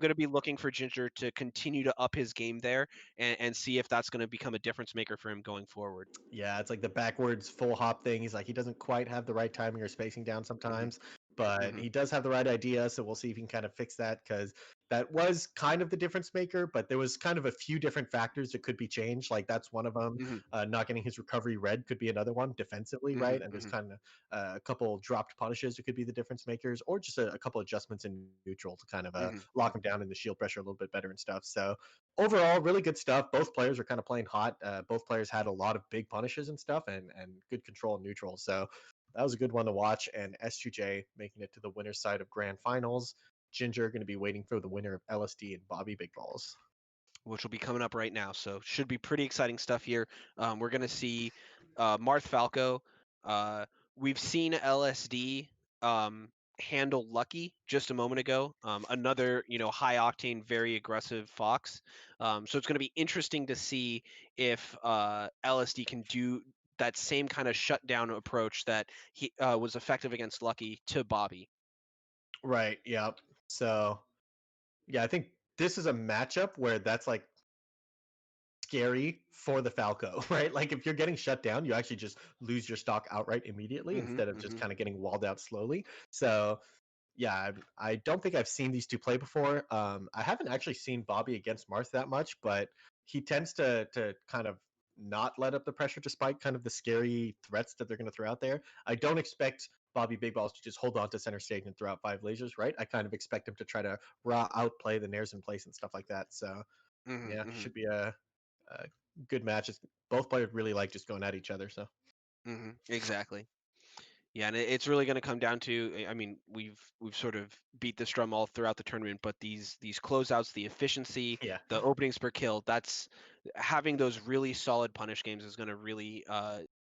going to be looking for Ginger to continue to up his game there and see if that's going to become a difference maker for him going forward. Yeah, it's like the backwards full hop thing. He's like, he doesn't quite have the right timing or spacing down sometimes, but Mhm. he does have the right idea. So we'll see if he can kind of fix that, because that was kind of the difference maker, but there was kind of a few different factors that could be changed. Like that's one of them. Mhm. Not getting his recovery red could be another one defensively, right? Mhm. And there's Mhm. kind of a couple dropped punishes that could be the difference makers, or just a couple adjustments in neutral to kind of Mhm. lock him down in the shield pressure a little bit better and stuff. So overall, really good stuff. Both players are kind of playing hot. Both players had a lot of big punishes and stuff, and good control in neutral. So that was a good one to watch. And S2J making it to the winner's side of grand finals. Ginger going to be waiting for the winner of LSD and Bobby Big Balls. Which will be coming up right now. So should be pretty exciting stuff here. We're going to see Marth Falco. We've seen LSD handle Lucky just a moment ago. Another, high octane, very aggressive Fox. So it's going to be interesting to see if LSD can do that same kind of shutdown approach that he was effective against Lucky to Bobby. Right. Yeah. So yeah, I think this is a matchup where that's like scary for the Falco, right? Like if you're getting shut down, you actually just lose your stock outright immediately Hmm. instead of just Hmm. kind of getting walled out slowly. So yeah, I don't think I've seen these two play before. I haven't actually seen Bobby against Marth that much, but he tends to kind of not let up the pressure despite kind of the scary threats that they're going to throw out there. I don't expect Bobby Big Balls to just hold on to center stage and throw out 5 lasers, right? I kind of expect him to try to raw outplay the nairs in place and stuff like that. So Hmm. yeah, Hmm. should be a good match. Both players really like just going at each other. So Hmm. Exactly. Yeah, and it's really going to come down to. I mean, we've sort of beat this drum all throughout the tournament, but these closeouts, the efficiency, yeah, the openings per kill, that's having those really solid punish games is going to really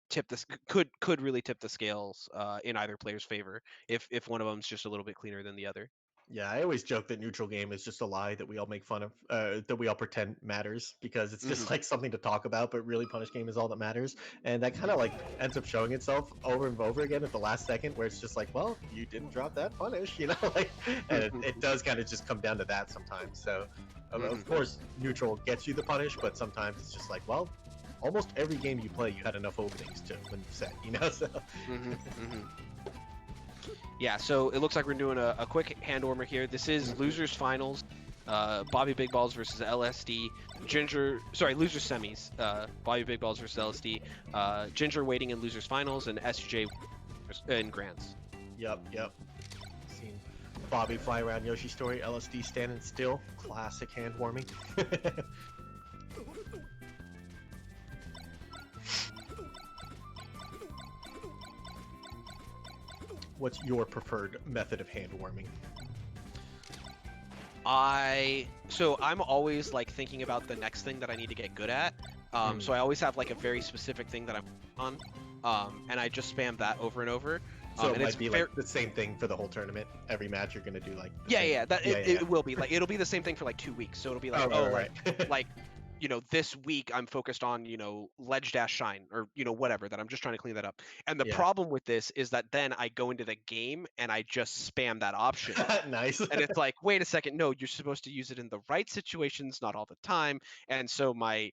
tip this could really tip the scales in either player's favor if one of them's just a little bit cleaner than the other. yeah, I always joke that neutral game is just a lie that we all make fun of, that we all pretend matters, because it's Hmm. just like something to talk about, but really punish game is all that matters. And that kind of like ends up showing itself over and over again at the last second, where it's just like, well, you didn't drop that punish, like, and it does kind of just come down to that sometimes. So, of Hmm. course, neutral gets you the punish, but sometimes it's just like, well, almost every game you play, you had enough openings to win the set. So, Hmm. Hmm. Yeah, so it looks like we're doing a quick hand warmer here. This is losers finals. Bobby Big Balls versus LSD. Losers semis. Bobby Big Balls versus LSD. Ginger waiting in losers finals, and SJ in grands. yep. Seen Bobby fly around Yoshi's story, LSD standing still, classic hand warming. What's your preferred method of hand warming? I'm always like thinking about the next thing that I need to get good at. So I always have like a very specific thing that I'm on, and I just spam that over and over. So it And it's might be like the same thing for the whole tournament. Every match you're gonna do like the yeah, same. yeah, that Yeah, it will be like it'll be the same thing for like 2 weeks. So it'll be like, Oh, right. like this week I'm focused on, ledge dash shine or, whatever that I'm just trying to clean that up. And the Yeah. problem with this is that then I go into the game and I just spam that option. Nice. And it's like, wait a second, no, you're supposed to use it in the right situations, not all the time. And so my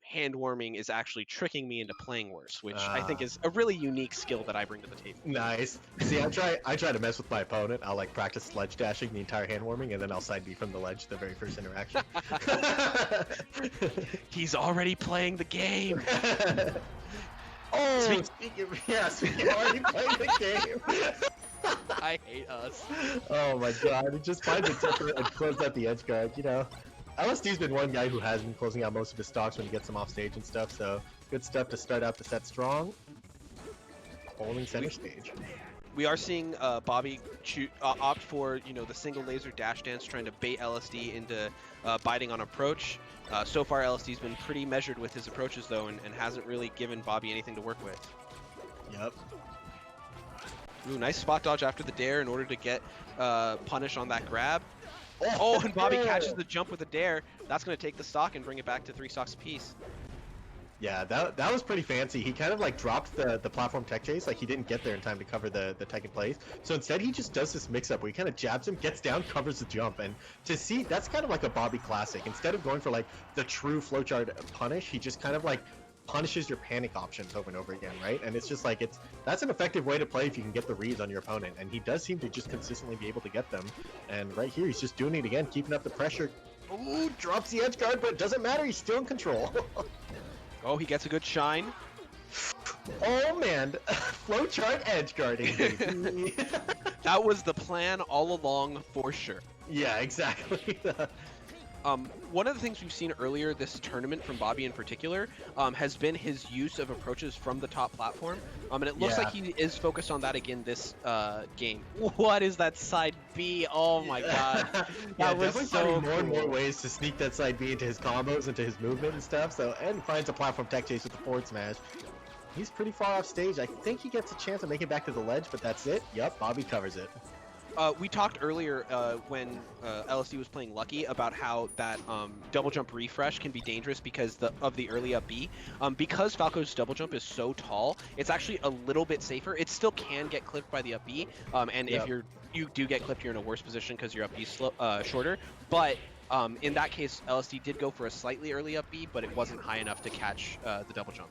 hand warming is actually tricking me into playing worse, which I think is a really unique skill that I bring to the table. Nice. See, I try to mess with my opponent. I'll like practice sledge dashing the entire hand warming, and then I'll side B from the ledge the very first interaction. He's already playing the game. Oh, speaking of already playing the game. I hate us. Oh my god, he just finds a tipper and closes out the edge guard, LSD's been one guy who has been closing out most of his stocks when he gets them off stage and stuff, so good stuff to start out the set strong. Holding center stage. We are seeing Bobby opt for, the single laser dash dance, trying to bait LSD into biting on approach. So far, LSD's been pretty measured with his approaches, though, and hasn't really given Bobby anything to work with. Yep. Ooh, nice spot dodge after the dare in order to get punish on that grab. Oh, and Bobby catches the jump with a dare. That's going to take the stock and bring it back to 3 stocks apiece. Yeah, that was pretty fancy. He kind of like dropped the platform tech chase, like he didn't get there in time to cover the tech in place. So instead he just does this mix up where he kind of jabs him, gets down, covers the jump. And to see, that's kind of like a Bobby classic. Instead of going for like the true flowchart punish, he just kind of like punishes your panic options over and over again, right? And it's just like that's an effective way to play if you can get the reads on your opponent. And he does seem to just consistently be able to get them. And right here he's just doing it again, keeping up the pressure. Ooh, drops the edge guard, but it doesn't matter, he's still in control. Oh, he gets a good shine. Oh man, flowchart edge guarding. Baby. That was the plan all along for sure. Yeah, exactly. One of the things we've seen earlier this tournament from Bobby in particular has been his use of approaches from the top platform. And it looks like he is focused on that again this game. What is that side B? Oh my god. Yeah, That was definitely so finding more and more cool. ways to sneak that side B into his combos, into his movement and stuff. So, and finds a platform tech chase with the forward smash. He's pretty far off stage. I think he gets a chance of making it back to the ledge, but that's it. Yup, Bobby covers it. We talked earlier when LSD was playing Lucky about how that double jump refresh can be dangerous because of the early up B. Because Falco's double jump is so tall, it's actually a little bit safer. It still can get clipped by the up B, and if you do get clipped, you're in a worse position because your up B is shorter. But in that case, LSD did go for a slightly early up B, but it wasn't high enough to catch the double jump.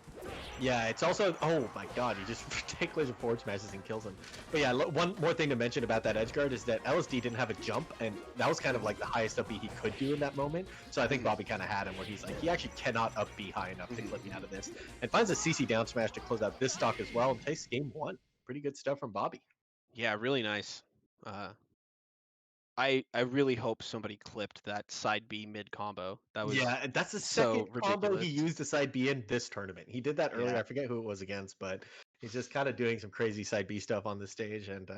Yeah, it's also, oh my god, he just ridiculous forward smashes and kills him. But yeah, one more thing to mention about that edge guard is that LSD didn't have a jump, and that was kind of like the highest up B he could do in that moment. So I think Bobby kind of had him where he's like, he actually cannot up B high enough to clip me out of this. And finds a CC down smash to close out this stock as well, and takes game one. Pretty good stuff from Bobby. Yeah, really nice. I really hope somebody clipped that side B mid combo. That was Yeah, that's the so second combo ridiculous. he used the side B in this tournament. He did that earlier. Yeah. I forget who it was against, but he's just kind of doing some crazy side B stuff on the stage. And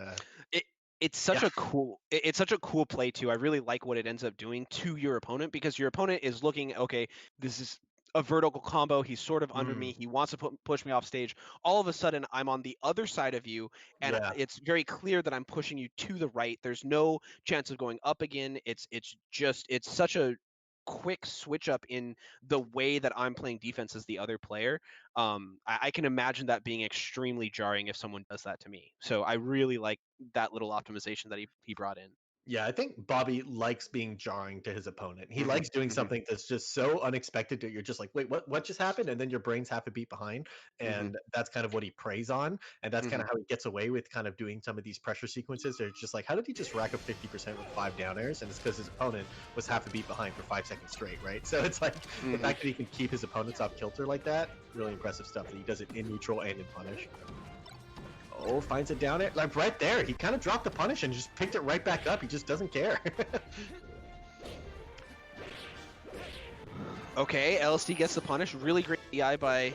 It it's such yeah, a cool it's such a cool play too. I really like what it ends up doing to your opponent because your opponent is looking, okay, this is a vertical combo. He's sort of under me. mm, He wants to push me off stage. All of a sudden, I'm on the other side of you, and yeah. it's very clear that I'm pushing you to the right. There's no chance of going up again. It's such a quick switch up in the way that I'm playing defense as the other player. I can imagine that being extremely jarring if someone does that to me. So I really like that little optimization that he brought in. Yeah, I think Bobby likes being jarring to his opponent. He Hmm. likes doing Hmm. something that's just so unexpected that you're just like, wait, what just happened? And then your brain's half a beat behind. Hmm. And that's kind of what he preys on. And that's kind Hmm. of how he gets away with kind of doing some of these pressure sequences. They're just like, how did he just rack up 50% with 5 down airs? And it's because his opponent was half a beat behind for 5 seconds straight, right? So it's like the Hmm. fact that he can keep his opponents off kilter like that, really impressive stuff that he does it in neutral and in punish. Oh, finds it down it. Like right there. He kind of dropped the punish and just picked it right back up. He just doesn't care. Okay, LSD gets the punish. Really great DI by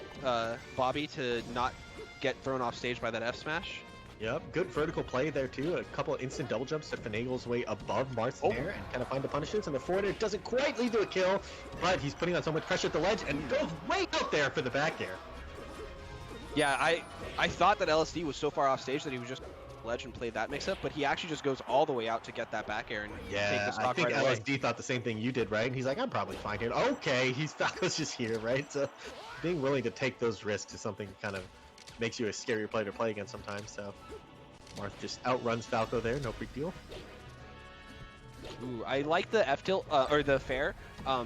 Bobby to not get thrown off stage by that F smash. Yep, good vertical play there too. A couple of instant double jumps to finagle his way above Marth's air and kind of find the punishes. And the forward air doesn't quite lead to a kill, but he's putting on so much pressure at the ledge and goes way out there for the back air. Yeah, I thought that LSD was so far off stage that he was just ledge and played that mix up, but he actually just goes all the way out to get that back air and take the Yeah, I stock think right away. LSD thought the same thing you did, right? And he's like, I'm probably fine here. Okay, he's Falco's just here, right? So being willing to take those risks is something that kind of makes you a scarier player to play against sometimes. So Marth just outruns Falco there, no big deal. Ooh, I like the F tilt or the fair.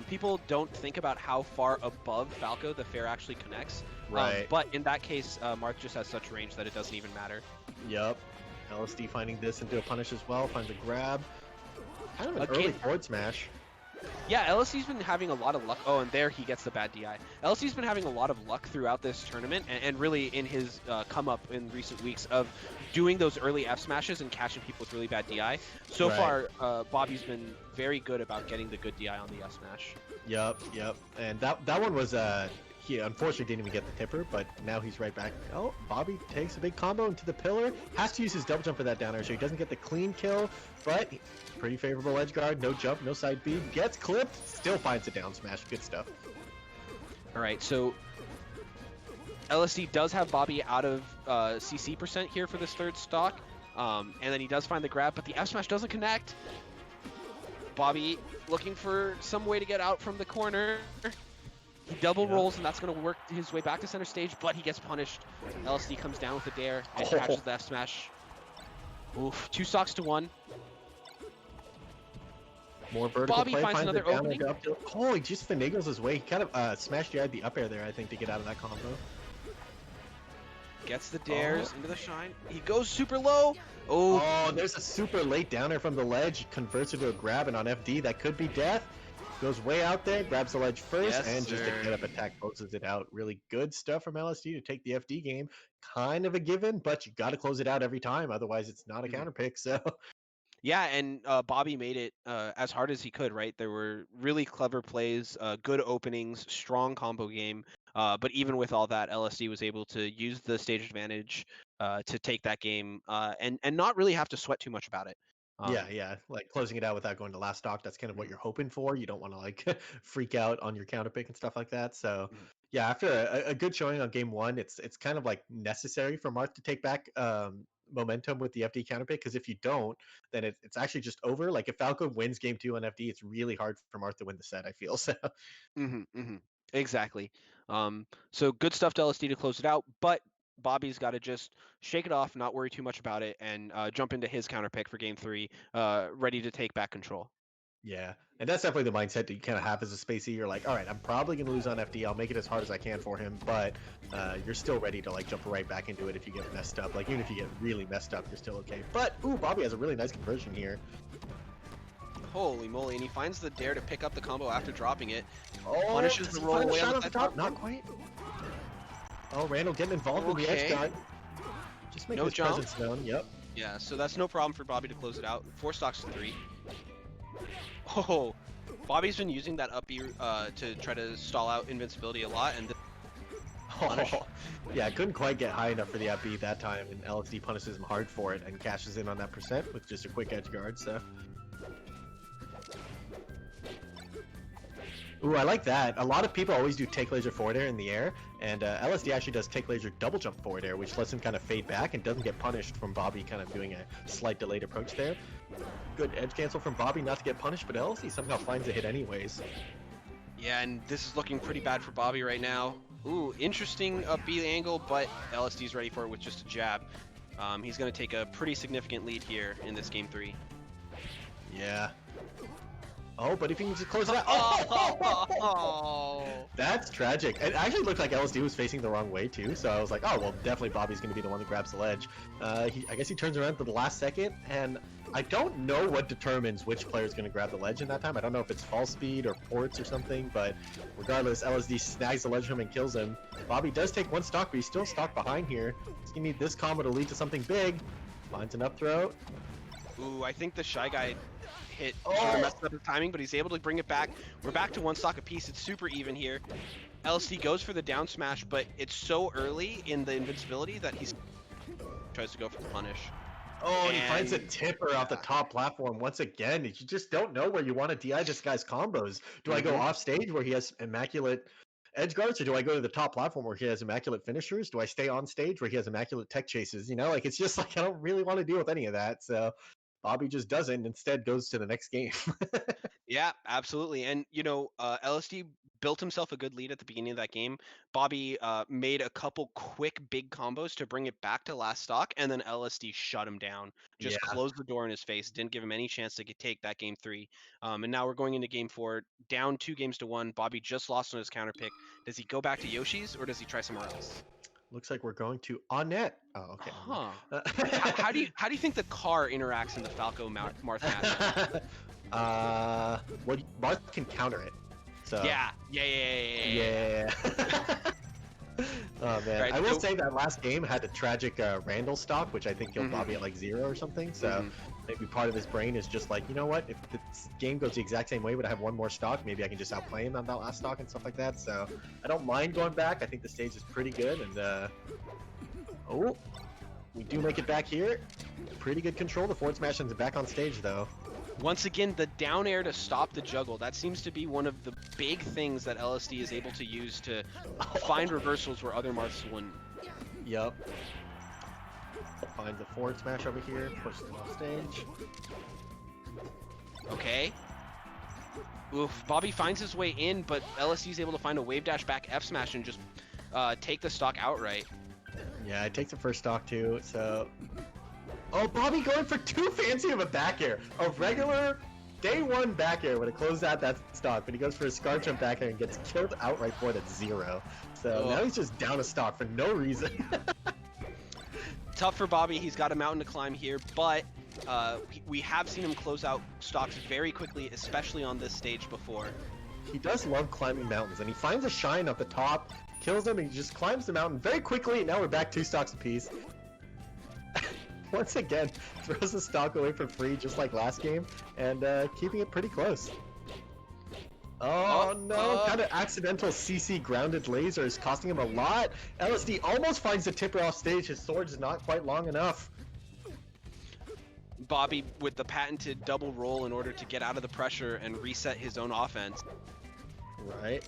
People don't think about how far above Falco the fair actually connects. Right. But in that case, Marth just has such range that it doesn't even matter. Yep. LSD finding this into a punish as well, finds a grab. Kind of an Again, early forward smash. yeah, LSD's been having a lot of luck. Oh, and there he gets the bad DI. LSD's been having a lot of luck throughout this tournament, and really in his come up in recent weeks of doing those early F smashes and catching people with really bad DI. So Right. far, Bobby's been very good about getting the good DI on the F smash. Yep, yep. And that one was he unfortunately didn't even get the tipper, but now he's right back. Oh, Bobby takes a big combo into the pillar. Has to use his double jump for that down air, so he doesn't get the clean kill, but pretty favorable edge guard, no jump, no side B. Gets clipped, still finds a down smash. Good stuff. All right, so LSD does have Bobby out of CC percent here for this third stock, and then he does find the grab, but the F smash doesn't connect. Bobby looking for some way to get out from the corner. He double Yep. rolls, and that's going to work his way back to center stage, but he gets punished. LSD comes down with a dare and Oh. catches the F smash. Oof, 2 stocks to 1. More vertical Bobby play, finds finds the another down air opening. to up tilt. Oh, he just finagles his way. He kind of smashed the up air there, I think, to get out of that combo. Gets the dares into the shine. He goes super low. Oh, Oh, there's a super late downer from the ledge. Converts it to a grab, and on FD, that could be death. Goes way out there, grabs the ledge first, Yes, and just a sir. get up attack closes it out. Really good stuff from LSD to take the FD game. Kind of a given, but you got to close it out every time. Otherwise, it's not a Mhm. counter pick. So, Yeah, and Bobby made it as hard as he could, right? There were really clever plays, good openings, strong combo game. But even with all that, LSD was able to use the stage advantage to take that game and not really have to sweat too much about it. yeah, Um, yeah. Like closing it out without going to last stock, that's kind of what mhm, you're hoping for. You don't want to like freak out on your counter pick and stuff like that. So, mhm, yeah, after a good showing on game one, it's kind of like necessary for Marth to take back momentum with the FD counter pick, because if you don't, then it's actually just over. Like if Falco wins game two on FD, it's really hard for Marth to win the set, I feel. So, mhm, mhm. Exactly. So good stuff to LSD to close it out, but Bobby's got to just shake it off, not worry too much about it, and jump into his counter pick for game 3, ready to take back control. yeah. And that's definitely the mindset that you kind of have as a spacey. You're like, all right, I'm probably going to lose on FD. I'll make it as hard as I can for him, but you're still ready to like jump right back into it if you get messed up. Like even if you get really messed up, you're still okay. But ooh, Bobby has a really nice conversion here. Holy moly, and he finds the dare to pick up the combo after dropping it. Oh, Punishes does the he roll find the away on shot the off the side top? top. Not quite. Oh, Randall getting involved in the edge Okay. guard. Just making No his jump. presence known. Yep. Yeah, so that's no problem for Bobby to close it out. 4 stocks to 3. Oh, Bobby's been using that up B to try to stall out invincibility a lot, and punish. Oh, yeah, I couldn't quite get high enough for the up B that time, and LSD punishes him hard for it and cashes in on that percent with just a quick edge guard. So. Ooh, I like that. A lot of people always do take laser forward air in the air, and LSD actually does take laser double jump forward air, which lets him kind of fade back and doesn't get punished from Bobby kind of doing a slight delayed approach there. Good edge cancel from Bobby not to get punished, but LSD somehow finds a hit anyways. Yeah, and this is looking pretty bad for Bobby right now. Ooh, interesting up B angle, but LSD's ready for it with just a jab. He's going to take a pretty significant lead here in this game 3. Yeah. Oh, but if he can just close it out. Oh! That's tragic. It actually looked like LSD was facing the wrong way too, so I was like, oh, well, definitely Bobby's going to be the one that grabs the ledge. I guess he turns around to the last second, and I don't know what determines which player is going to grab the ledge in that time. I don't know if it's fall speed or ports or something, but regardless, LSD snags the ledge from him and kills him. Bobby does take 1 stock, but he's still stock behind here. He's going to need this combo to lead to something big. Finds an up throw. Ooh, I think the Shy Guy hit Oh! sort of messed up his timing, but he's able to bring it back. We're back to 1 stock apiece. It's super even here. LSD goes for the down smash, but it's so early in the invincibility that he tries to go for the punish. Oh, and he finds a And tipper off the top platform once again. You just don't know where you want to DI this guy's combos. Do I go Mhm. off stage where he has immaculate edge guards, or do I go to the top platform where he has immaculate finishers? Do I stay on stage where he has immaculate tech chases? You know, like it's just like I don't really want to deal with any of that. So Bobby just doesn't. Instead, goes to the next game. Yeah, absolutely. And LSD built himself a good lead at the beginning of that game. Bobby made a couple quick big combos to bring it back to last stock, and then LSD shut him down. Yeah. Just closed the door in his face. Didn't give him any chance to take that game 3. And now we're going into game 4, down 2 games to 1. Bobby just lost on his counter pick. Does he go back to Yoshi's or does he try somewhere else? Looks like we're going to on net. Oh, okay. Huh. Never How do mind. you think the car interacts in the Falco Marth matchup? Well, Marth can counter it. So Yeah. yeah. Oh man, Right. I will So, say that last game had a tragic Randall stock, which I think killed mhm, Bobby at like 0 or something. So mhm. maybe part of his brain is just like, you know what? If this game goes the exact same way, but I have 1 more stock, maybe I can just outplay him on that last stock and stuff like that. So I don't mind going back. I think the stage is pretty good, and oh, we do make it back here. Pretty good control. The forward smash is back on stage though. Once again, the down air to stop the juggle. That seems to be one of the big things that LSD is able to use to find reversals where other Marths wouldn't. Yep. Finds a forward smash over here, pushes him off stage. Okay. Oof. Bobby finds his way in, but LSD is able to find a wave dash back F smash and just take the stock outright. Yeah, it takes the first stock too. So, oh, Bobby going for too fancy of a back air. A regular day one back air would have closed out that stock, but he goes for a scar jump back air and gets killed outright for it at 0. So now he's just down a stock for no reason. Tough for Bobby. He's got a mountain to climb here, but we have seen him close out stocks very quickly, especially on this stage before. He does love climbing mountains, and he finds a shine up the top, kills him, and he just climbs the mountain very quickly, and now we're back 2 stocks apiece. Once again, throws the stock away for free, just like last game, and keeping it pretty close. Oh no, kind of accidental CC grounded lasers, costing him a lot. LSD almost finds the tipper off stage, his sword's not quite long enough. Bobby with the patented double roll in order to get out of the pressure and reset his own offense. Right.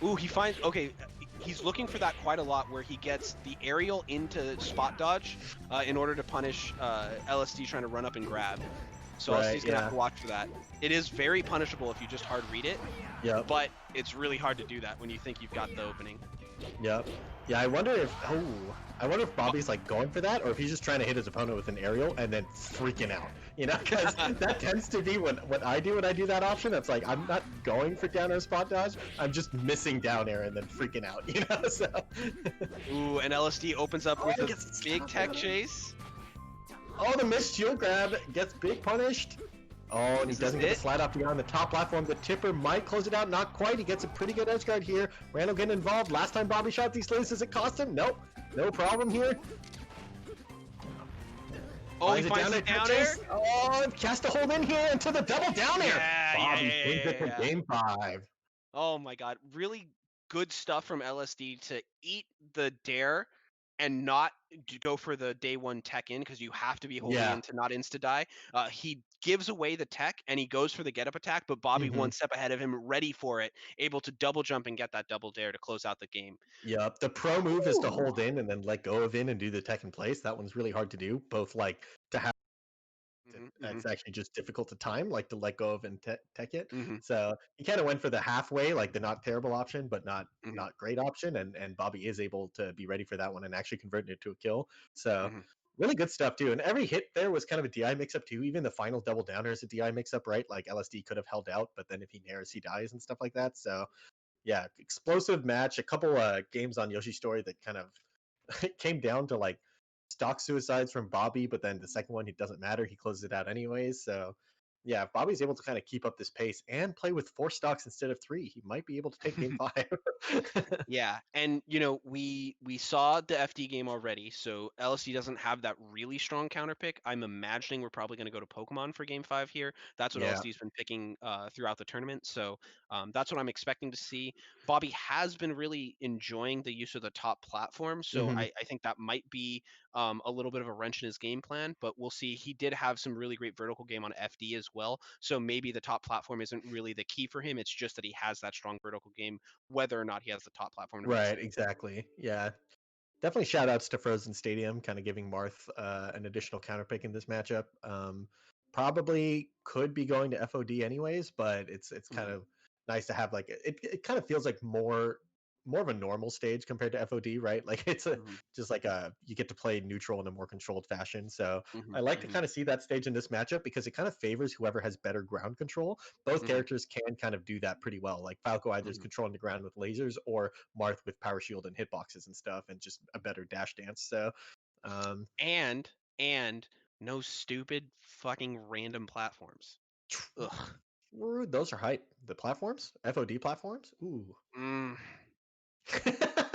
Ooh, he finds, okay, he's looking for that quite a lot where he gets the aerial into spot dodge in order to punish LSD trying to run up and grab. So LSD's gonna have to watch for that. It is very punishable if you just hard read it, but it's really hard to do that when you think you've got the opening. Yep. Yeah, I wonder if Bobby's like going for that, or if he's just trying to hit his opponent with an aerial and then freaking out. You know, because that tends to be what I do when I do that option. It's like I'm not going for down air spot dodge, I'm just missing down air and then freaking out. You know, so. Ooh, and LSD opens up with a big tech chase. Oh, the missed shield grab gets big punished. Oh, and he doesn't get the slide off beyond the top platform. The tipper might close it out. Not quite. He gets a pretty good edge guard here. Randall getting involved. Last time Bobby shot these lasers, does it cost him? Nope. No problem here. Oh, he finds it down air. Oh, cast a hold in here into the double down air. Bobby brings it to game 5. Oh my god. Really good stuff from LSD to eat the dare and not go for the day 1 tech in because you have to be holding in to not insta-die. He gives away the tech and he goes for the get-up attack, but Bobby 1 step ahead of him, ready for it, able to double jump and get that double dare to close out the game. Yep, the pro move is to hold in and then let go of in and do the tech in place. That one's really hard to do, both like to have it's actually just difficult to time, like to let go of and tech it. So he kind of went for the halfway, like the not terrible option, but not great option. And Bobby is able to be ready for that one and actually convert it to a kill. So really good stuff too. And every hit there was kind of a DI mix up too. Even the final double downer is a DI mix up, right? Like LSD could have held out, but then if he nairs, he dies and stuff like that. So yeah, explosive match. A couple games on Yoshi's Story that kind of came down to like stock suicides from Bobby, but then the second one, it doesn't matter. He closes it out anyways. So yeah, if Bobby's able to kind of keep up this pace and play with 4 stocks instead of 3, he might be able to take game 5. Yeah, and you know, we saw the FD game already, so LSD doesn't have that really strong counter pick. I'm imagining we're probably going to go to Pokemon for game 5 here. That's what LSD's been picking throughout the tournament, so that's what I'm expecting to see. Bobby has been really enjoying the use of the top platform, so I think that might be a little bit of a wrench in his game plan, but we'll see. He did have some really great vertical game on FD as well, so maybe the top platform isn't really the key for him. It's just that he has that strong vertical game, whether or not he has the top platform to Right, exactly. Yeah. Definitely shout outs to Frozen Stadium, kind of giving Marth an additional counter pick in this matchup. Probably could be going to FOD anyways, but it's kind of nice to have like it kind of feels like more of a normal stage compared to FOD, right? Like it's just like you get to play neutral in a more controlled fashion. So I like to kind of see that stage in this matchup because it kind of favors whoever has better ground control. Both characters can kind of do that pretty well. Like Falco either is controlling the ground with lasers or Marth with power shield and hitboxes and stuff and just a better dash dance. So and no stupid fucking random platforms. Ugh. Those are hype. The platforms? FOD platforms? Ooh.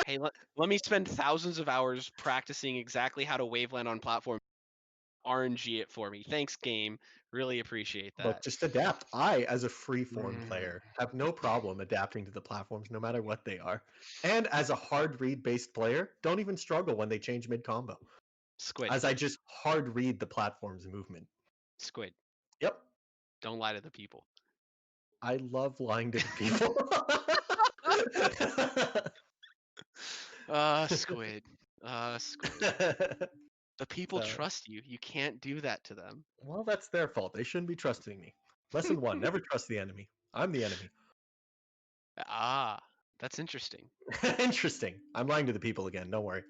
Hey, let me spend thousands of hours practicing exactly how to waveland on platform. RNG it for me. Thanks, game. Really appreciate that. Look, just adapt. I, as a freeform player, have no problem adapting to the platforms no matter what they are. And as a hard read based player, don't even struggle when they change mid combo. Squid. As I just hard read the platform's movement. Squid. Yep. Don't lie to the people. I love lying to the people. Squid. Squid. The people trust you. You can't do that to them. Well, that's their fault. They shouldn't be trusting me. Lesson one: never trust the enemy. I'm the enemy. Ah, that's interesting. Interesting. I'm lying to the people again. Don't worry.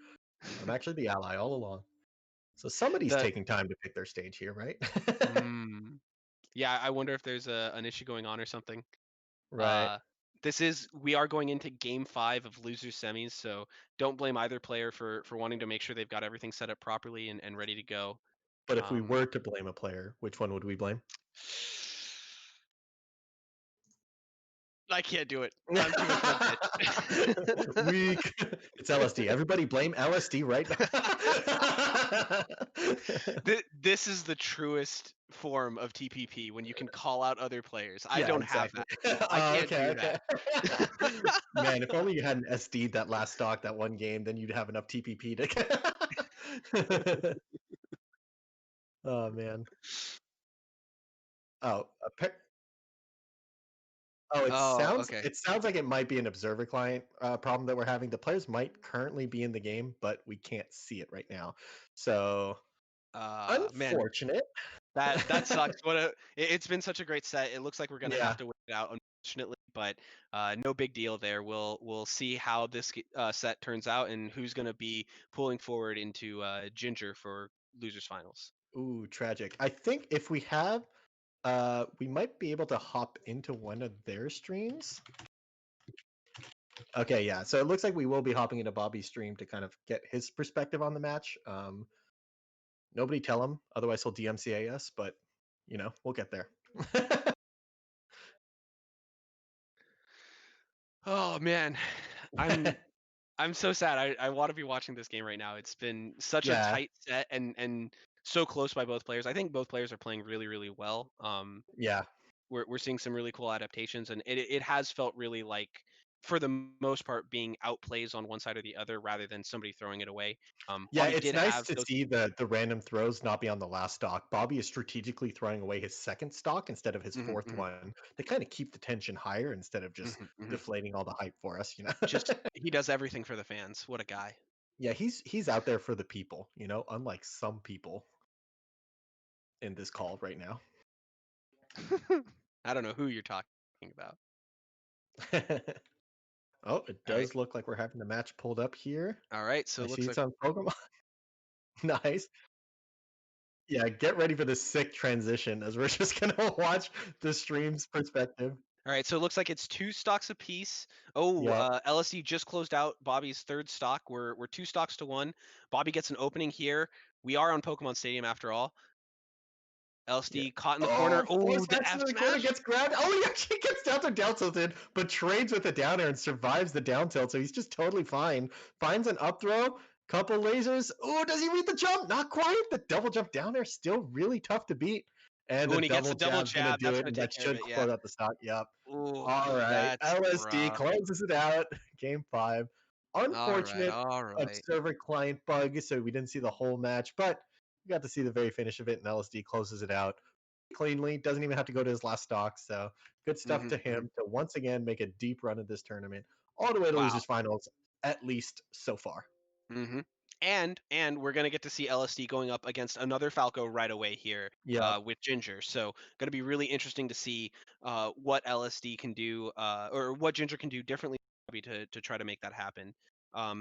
I'm actually the ally all along. So somebody's The taking time to pick their stage here, right? mm, yeah, I wonder if there's an issue going on or something. Right. Uh, we are going into game 5 of losers semis, so don't blame either player for wanting to make sure they've got everything set up properly and ready to go. But if we Um, were to blame a player, which one would we blame? I can't do it. I'm too much of a bitch. Weak. It's LSD. Everybody blame LSD right now. This is the truest form of TPP when you can call out other players. I Yeah, don't have exactly. that. I Oh, can't okay, do okay. that. Man, if only you had an SD that last stock that one game, then you'd have enough TPP to. Oh man. Oh, oh, it Oh, sounds okay. it sounds like it might be an observer client problem that we're having. The players might currently be in the game, but we can't see it right now. So Man, unfortunate. that sucks. It's been such a great set. It looks like we're gonna have Yeah. to wait it out, unfortunately, but no big deal there. We'll see how this set turns out and who's gonna be pulling forward into Ginger for losers finals. Ooh, tragic. I think if we have, we might be able to hop into one of their streams. Okay, yeah. So it looks like we will be hopping into Bobby's stream to kind of get his perspective on the match. Nobody tell him, otherwise he'll DMCA us. But we'll get there. Oh man, I'm I'm so sad. I want to be watching this game right now. It's been such a Yeah, tight set and so close by both players. I think both players are playing really, really well. yeah. We're seeing some really cool adaptations, and it has felt really like, for the most part, being outplays on one side or the other rather than somebody throwing it away. Yeah, Bobby it's did nice have to those. see the random throws not be on the last stock. Bobby is strategically throwing away his second stock instead of his Mhm, fourth mhm, one to kind of keep the tension higher instead of just mhm, mhm. deflating all the hype for us, Just he does everything for the fans. What a guy. Yeah, he's out there for the people, unlike some people in this call right now. I don't know who you're talking about. Oh, it All right, does look like we're having the match pulled up here. all right. So I it see looks it's like. on Pokemon. Nice. Yeah, get ready for this sick transition as we're just gonna watch the stream's perspective. All right, so it looks like it's 2 stocks apiece. Oh, Yep. LSD just closed out Bobby's third stock. We're 2 stocks to 1. Bobby gets an opening here. We are on Pokemon Stadium after all. Yeah. LSD caught in the corner. Oh, force Oh, the smash F into the corner, smash. gets grabbed. Oh, he actually gets down to down tilted, but trades with the down air and survives the down tilt, so he's just totally fine. Finds an up throw, couple lasers. Oh, does he read the jump? Not quite. The double jump down air still really tough to beat. And Oh, the and he gets double a double jab's gonna jab. do That's it, gonna and take that care of should it. Yeah. close out the stock. Yep. Oh, All right. that's LSD rough. closes it out. Game 5. All right. Unfortunate All right. observer client bug, so we didn't see the whole match, but we got to see the very finish of it, and LSD closes it out cleanly. Doesn't even have to go to his last stock, so good stuff Mhm. to Mhm. him to once again make a deep run of this tournament, all the way to Wow. losers finals, at least so far. Mhm. And we're gonna get to see LSD going up against another Falco right away here Yeah. with Ginger. So gonna be really interesting to see what LSD can do or what Ginger can do differently to try to make that happen.